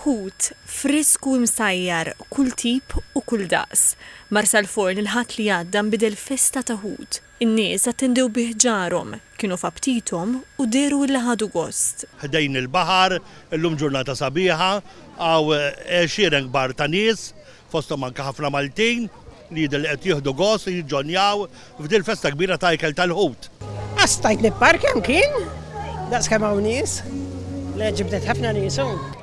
ħut frisk u msajjar kull tip u kull daqs. Marsa l-forn il-ħadd li għadda nbidel festa ta' ħut. In-nies attendew bih ġarhom, kienu f'abtithom u deru li ħadu gost. Ħdejn il-baħar, illum ġurnata sabiħa, għaw xieren kbar ta' nies, fosthom anke ħafna Maltin li qed jieħdu gost, jiġġonjaw f'dil festa kbira ta' ikel tal-ħut. Stajt nippark hemm kien, daqs kemm hawn nies. Le ġibdet ħafna nies.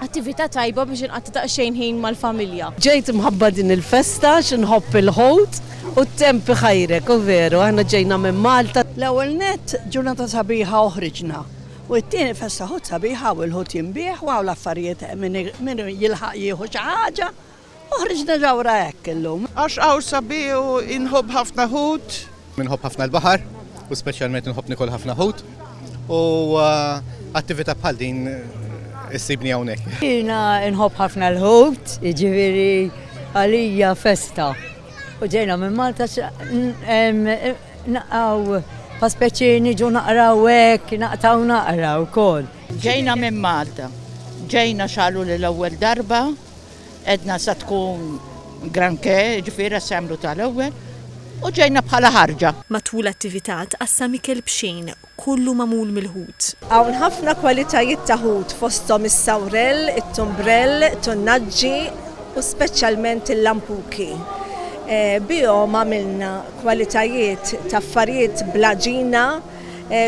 Attività tajba biex inqatta daqsxejn ħin mal-familja. Ġejt mħabba din il-festa x'inħobb il-ħut u t-tempi ħajrek u veru, aħna ġejna minn Malta. L-ewwel nett ġurnata sabiħa uħriġna. U t-tieni festa ħut sabiħa u l-ħut jinbieħ u għaw l-affarijiet min jilħaq jieħu xi ħaġa. Uħriġna ġawra hekk illum. Għax għaw sabiħ u inħobb ħafna ħut. Minħobb ħafna l-baħar u speċjalment inħobb nikol ħafna ħut. U attività bħal din issibni hawnhekk. Jiena inħobb ħafna l-ħut, jiġifieri għalija festa. U ġejna minn Malta naqgħu paspeċi niġu naqraw hekk, naqtaw naqraw ukoll. Ġejna minn Malta. Ġejna xalu l-ewwel darba, edna sa tkun granke, ġifieri semlu tal-ewwel. U ġejna bħala ħarġa. Matul attivitat qassam ikel b'xejn kullu magħmul mill-ħut. Hawn ħafna kwalitajiet ta' ħut fosthom is-sawrell, it-tumbrell, it-tunnaġġi u speċjalment il-lampuki. Bihom għamilna kwalitajiet ta' affarijiet blaġina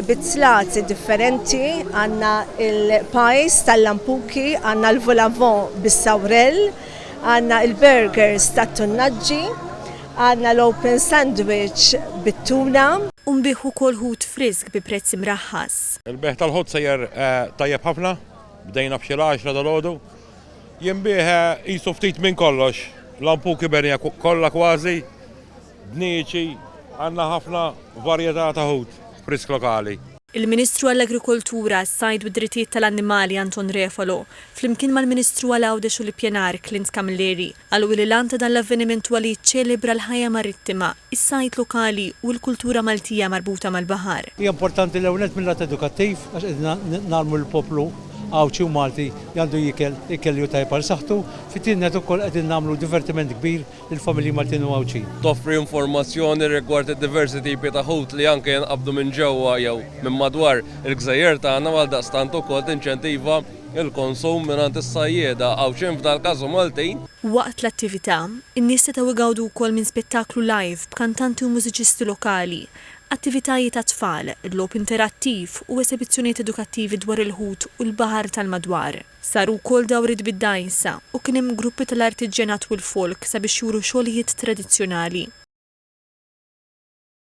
bitzlati differenti, għandna il-pajs tal-lampuki, għandna l-volavon bis-sawrell, għandna il-burgers tat-tunnaġġi, għandna l-open sandwich bit-tuna. Unbiħu kol ħut frisk bi prezz imraħħas. Il-beħ tal-ħut sejjer tajjeb ħafna, bdejna b'xi 10 dal-għodu. Jinbieħ qisu ftit minn kollox, lampuki bernija kollha kważi, bniċi, għandna ħafna varjetà ta' ħut frisk lokali. Il-Ministru għall-Agrikoltura, s-sajd u d-drittijiet tal-annimali Anton Refalo, flimkien mal-Ministru għall-Għawdex u l-Ippjanar Clint Camilleri, għallu li l-anta dan l-avveniment għalli ċelebra l-ħajja marittima, is-sajd lokali u l-kultura Maltija marbuta mal-bahar. Hija importanti l-ewwel mill-lat edukattiv għax nagħmlu l-poplu Għawċi u Malti għandu jikel ju tajpa l-saħtu, fit-tinnet ukoll qegħdin nagħmlu divertiment kbir lill-familji Maltin u Għawċi. Toffri informazzjoni rigward id-diversi tipi ta' ħut li anke jinqabdu minn ġewwa jew minn madwar il-gżejjer tagħna għal daqstant ukoll tinċentiva il-konsum mingħand is-sajjieda Għawċin f'dal każu Maltin. Waqt l-attività, in-nies setgħu igawdu wkoll minn spettaklu live b'kantanti u mużiċisti lokali, attivitajiet ta' tfal, logħob interattiv u esibizzjonijiet edukattivi dwar il-ħut u l-baħar tal-madwar. Saru wkoll dawriet bid-dajsa u kien hemm gruppi tal-artiġjanat u l-folk sabiex juru xogħlijiet tradizzjonali.